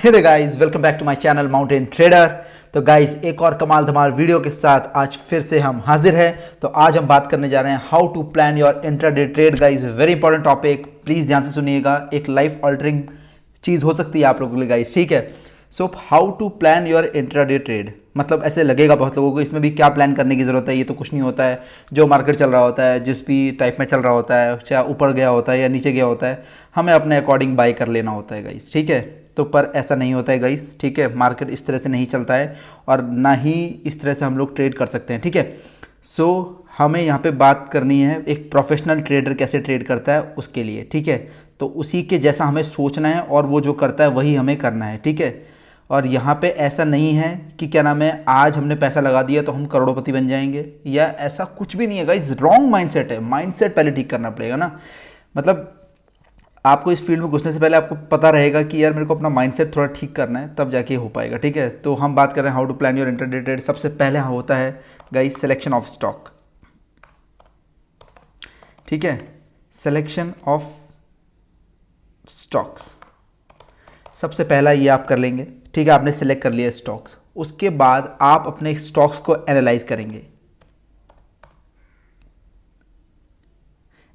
Hey guys, welcome back to my channel mountain trader. तो guys, एक और कमाल धमाल वीडियो के साथ आज फिर से हम हाजिर हैं। तो आज हम बात करने जा रहे हैं how to plan your intraday trade. Guys, very important topic, please ध्यान से सुनिएगा। एक लाइफ ऑल्टरिंग चीज़ हो सकती है आप लोगों के लिए गाइस, ठीक है। So how to plan your intraday trade, मतलब ऐसे लगेगा बहुत लोगों को इसमें भी क्या प्लान करने की ज़रूरत है, ये तो कुछ नहीं होता है। जो मार्केट चल रहा होता है, जिस भी टाइप में चल रहा होता है, चाहे ऊपर गया होता है या नीचे गया होता है, हमें अपने अकॉर्डिंग बाई कर लेना होता है गाइस, ठीक है। तो पर ऐसा नहीं होता है गाइस, ठीक है। मार्केट इस तरह से नहीं चलता है और ना ही इस तरह से हम लोग ट्रेड कर सकते हैं, ठीक है। सो हमें यहाँ पे बात करनी है एक प्रोफेशनल ट्रेडर कैसे ट्रेड करता है उसके लिए, ठीक है। तो उसी के जैसा हमें सोचना है और वो जो करता है वही हमें करना है, ठीक है। और यहाँ पे ऐसा नहीं है कि क्या नाम है, आज हमने पैसा लगा दिया तो हम करोड़पति बन जाएंगे, या ऐसा कुछ भी नहीं है गाइस। रॉन्ग माइंडसेट है। माइंडसेट पहले ठीक करना पड़ेगा ना। मतलब आपको इस फील्ड में घुसने से पहले आपको पता रहेगा कि यार मेरे को अपना माइंडसेट थोड़ा ठीक करना है, तब जाके हो पाएगा, ठीक है। तो हम बात कर रहे हैं how to plan your intraday trade. सबसे पहले होता है गाइस सिलेक्शन ऑफ स्टॉक, ठीक है। सिलेक्शन ऑफ स्टॉक्स सबसे पहला ये आप कर लेंगे, ठीक है। आपने सिलेक्ट कर लिया स्टॉक्स, उसके बाद आप अपने स्टॉक्स को एनालाइज करेंगे,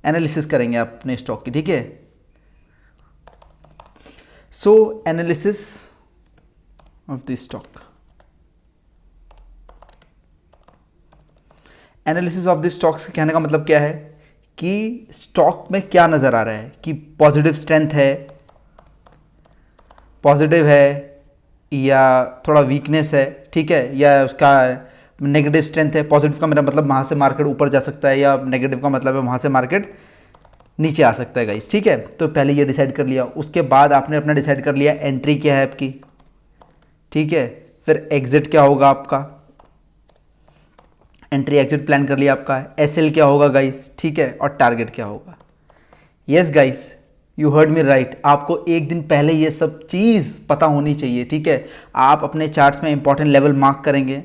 एनालिसिस करेंगे आप अपने स्टॉक की, ठीक है। So analysis of the stock, analysis of the stocks कहने का मतलब क्या है कि स्टॉक में क्या नज़र आ रहा है, कि पॉजिटिव स्ट्रेंथ है, पॉजिटिव है, या थोड़ा वीकनेस है, ठीक है, या उसका नेगेटिव स्ट्रेंथ है। पॉजिटिव का मेरा मतलब वहाँ से मार्केट ऊपर जा सकता है, या नेगेटिव का मतलब है वहाँ से मार्केट नीचे आ सकता है गाइस, ठीक है। तो पहले ये डिसाइड कर लिया, उसके बाद आपने अपना डिसाइड कर लिया एंट्री क्या है आपकी, ठीक है। फिर एग्जिट क्या होगा आपका, एंट्री एग्जिट प्लान कर लिया आपका। एसएल क्या होगा गाइस, ठीक है, और टारगेट क्या होगा। Yes guys, you heard me right. आपको एक दिन पहले ये सब चीज़ पता होनी चाहिए, ठीक है। आप अपने चार्ट्स में इंपॉर्टेंट लेवल मार्क करेंगे,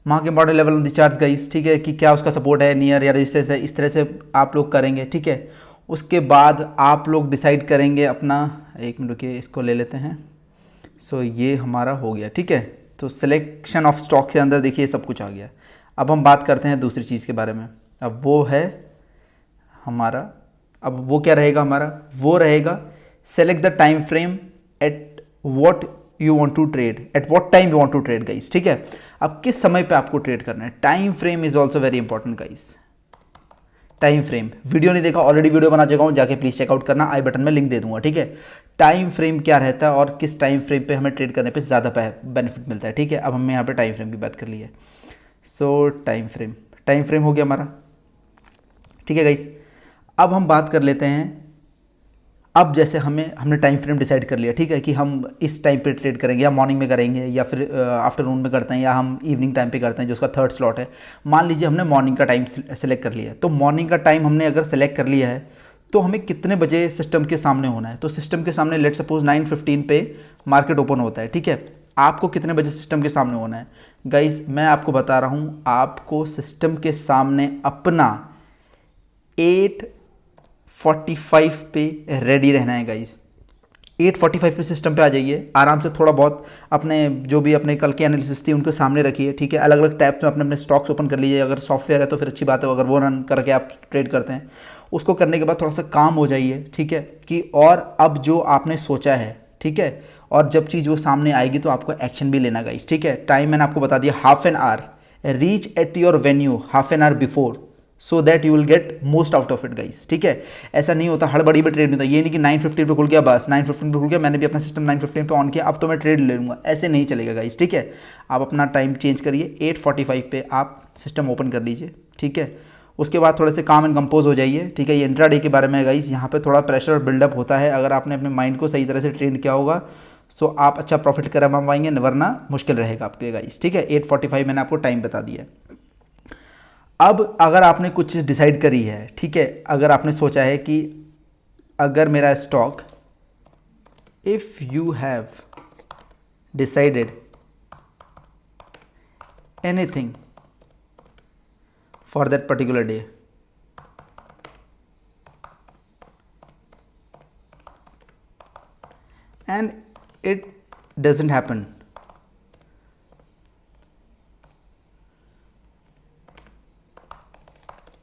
mark important level on the charts guys, ठीक है, कि क्या उसका सपोर्ट है, नियर या रेजिस्टेंस है, इस तरह से आप लोग करेंगे, ठीक है। उसके बाद आप लोग डिसाइड करेंगे अपना, एक मिनट रुकिए, इसको ले लेते हैं। सो ये हमारा हो गया, ठीक है। तो सिलेक्शन ऑफ स्टॉक के अंदर देखिए सब कुछ आ गया। अब हम बात करते हैं दूसरी चीज़ के बारे में। अब वो है हमारा, अब वो क्या रहेगा हमारा, वो रहेगा select the time frame at what you want to trade, at what time you want to trade guys, ठीक है। अब किस समय पे आपको ट्रेड करना है, time frame is also very important guys. Time frame, video नहीं देखा, ऑलरेडी वीडियो बना चुका हूँ, जाके प्लीज चेकआउट करना, आई बटन में लिंक दे दूंगा, ठीक है। टाइम फ्रेम क्या रहता है और किस टाइम फ्रेम पे हमें ट्रेड करने पे ज़्यादा बेनिफिट मिलता है, ठीक है। अब हमने यहाँ पे टाइम फ्रेम की बात कर ली है। सो टाइम फ्रेम हो गया हमारा, ठीक है गाइस। अब हम बात कर लेते हैं, अब जैसे हमने टाइम फ्रेम डिसाइड कर लिया, ठीक है, कि हम इस टाइम पे ट्रेड करेंगे, या मॉर्निंग में करेंगे, या फिर आफ्टरनून में करते हैं, या हम इवनिंग टाइम पे करते हैं जो उसका थर्ड स्लॉट है। मान लीजिए हमने मॉर्निंग का टाइम सेलेक्ट कर लिया है, तो मॉर्निंग का टाइम हमने अगर सेलेक्ट कर लिया है तो हमें कितने बजे सिस्टम के सामने होना है। तो सिस्टम के सामने लेट सपोज 9:15 पे मार्केट ओपन होता है, ठीक है। आपको कितने बजे सिस्टम के सामने होना है गाइस, मैं आपको बता रहा हूँ, आपको सिस्टम के सामने अपना 8:45 पे रेडी रहना है गाइस। 8:45 पे सिस्टम पे आ जाइए, आराम से थोड़ा बहुत अपने जो भी अपने कल के एनालिसिस थी उनको सामने रखिए, ठीक है। अलग अलग टैब्स में अपने अपने स्टॉक्स ओपन कर लीजिए, अगर सॉफ्टवेयर है तो फिर अच्छी बात है, अगर वो रन करके आप ट्रेड करते हैं। उसको करने के बाद थोड़ा सा काम हो जाइए, ठीक है, कि और अब जो आपने सोचा है, ठीक है, और जब चीज़ वो सामने आएगी तो आपको एक्शन भी लेना गाइस, ठीक है। टाइम मैंने आपको बता दिया, half an hour, reach at your venue half an hour before, so that you will get most out of it guys, ठीक है। ऐसा नहीं होता हड़बड़ी में ट्रेड नहीं होता, ये नहीं कि 9:15 पे खुल गया, बस 9:15 पे खुल गया, मैंने भी अपना सिस्टम 9:15 पे ऑन किया, अब तो मैं ट्रेड ले लूँगा, ऐसे नहीं चलेगा गाइस, ठीक है। आप अपना टाइम चेंज करिए, 8:45 पे आप सिस्टम ओपन कर लीजिए, ठीक है। उसके बाद थोड़े से काम एंड कंपोज हो जाइए, ठीक है। ये इंट्राडे के बारे में गाइस, यहाँ पे थोड़ा प्रेशर बिल्डअप होता है, अगर आपने अपने माइंड को सही तरह से ट्रेन किया होगा तो आप अच्छा प्रॉफिट करा पाएंगे, वरना मुश्किल रहेगा आपके गाइस, ठीक है। 8:45 मैंने आपको टाइम बता दिया है। अब अगर आपने कुछ चीज़ डिसाइड करी है, ठीक है, अगर आपने सोचा है कि अगर मेरा stock, if you have decided anything for that particular day. And it doesn't happen.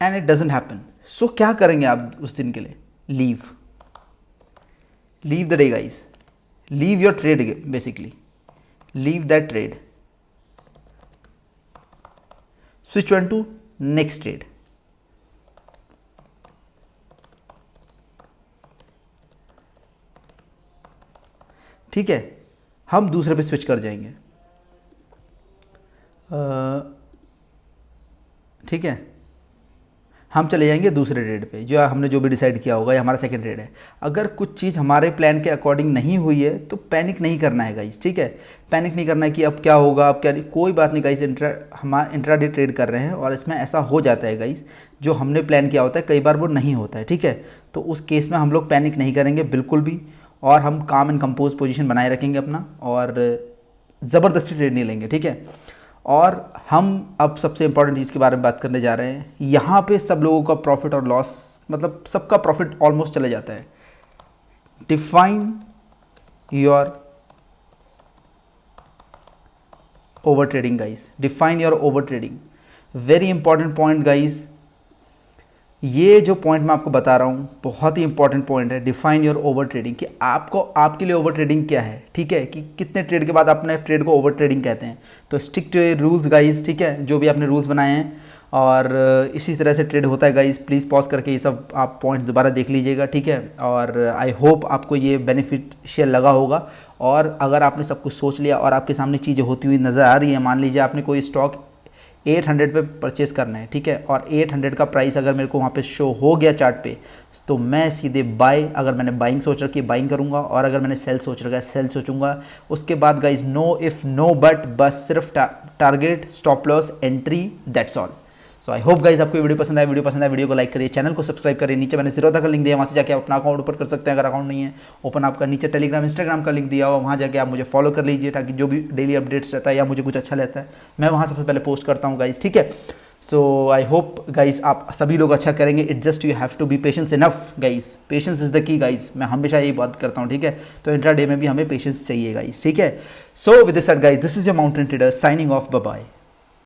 And it doesn't happen. So क्या करेंगे आप उस दिन के लिए? Leave the day, guys. Leave your trade, basically. Leave that trade. Switch on to next trade. ठीक है, हम दूसरे पे स्विच कर जाएंगे। ठीक है, हम चले जाएंगे दूसरे ट्रेड पे, जो हमने जो भी डिसाइड किया होगा, ये हमारा सेकंड ट्रेड है। अगर कुछ चीज़ हमारे प्लान के अकॉर्डिंग नहीं हुई है तो पैनिक नहीं करना है गाइस, ठीक है। पैनिक नहीं करना है कि अब क्या होगा, अब क्या नहीं, कोई बात नहीं गाइस। हम इंट्राडे ट्रेड कर रहे हैं और इसमें ऐसा हो जाता है गाइस, जो हमने प्लान किया होता है कई बार वो नहीं होता है, ठीक है। तो उस केस में हम लोग पैनिक नहीं करेंगे बिल्कुल भी, और हम काम एंड कंपोज पोजीशन बनाए रखेंगे अपना, और ज़बरदस्ती ट्रेड नहीं लेंगे, ठीक है। और हम अब सबसे इंपॉर्टेंट चीज़ के बारे में बात करने जा रहे हैं। यहाँ पे सब लोगों का प्रॉफिट और लॉस, मतलब सबका प्रॉफिट ऑलमोस्ट चले जाता है। Define your over trading guys, define your over trading, very important point guys. ये जो पॉइंट मैं आपको बता रहा हूँ बहुत ही इंपॉर्टेंट पॉइंट है, डिफाइन योर ओवर ट्रेडिंग, कि आपको, आपके लिए ओवर ट्रेडिंग क्या है, ठीक है, कि कितने ट्रेड के बाद अपने ट्रेड को ओवर ट्रेडिंग कहते हैं। तो stick to your rules guys, ठीक है, जो भी आपने रूल्स बनाए हैं, और इसी तरह से ट्रेड होता है गाइस। प्लीज़ पॉज करके ये सब आप पॉइंट दोबारा देख लीजिएगा, ठीक है। और आई होप आपको ये बेनिफिशियल लगा होगा। और अगर आपने सब कुछ सोच लिया और आपके सामने चीज़ें होती हुई नज़र आ रही है, मान लीजिए आपने कोई स्टॉक 800 पे परचेज़ करना है, ठीक है, और 800 का प्राइस अगर मेरे को वहाँ पे शो हो गया चार्ट पे, तो मैं सीधे बाय, अगर मैंने बाइंग सोच रखी है बाइंग करूँगा, और अगर मैंने सेल सोच रखा है सेल सोचूंगा। उसके बाद guys no if no but, बस सिर्फ target, stop loss, entry, that's all. So I hope guys आपको वीडियो पसंद आया, वीडियो को लाइक करिए, चैनल को सब्सक्राइब करिए। नीचे मैंने जीरोधा का लिंक दिया, वहाँ से जाके आप अपना अकाउंट ओपन कर सकते हैं। अगर अकाउंट नहीं है ओपन आपका, नीचे टेलीग्राम इंस्टाग्राम का लिंक दिया हुआ, वहाँ जाके आप मुझे फॉलो कर लीजिए, ताकि जो भी डेली अपडेट्स रहता है या मुझे कुछ अच्छा रहता है मैं वहाँ सबसे पहले पोस्ट करता हूँ गाइज, ठीक है। सो आई होप गाइज आप सभी लोग अच्छा करेंगे। It just you have to be patience enough guys, patience is the key guys, मैं हमेशा यही बात करता हूँ, ठीक है। तो इंट्रा डे में भी हमें पेशेंस चाहिए गाइज, ठीक है। So with this said guys, this is your mountain trader signing off, bye bye.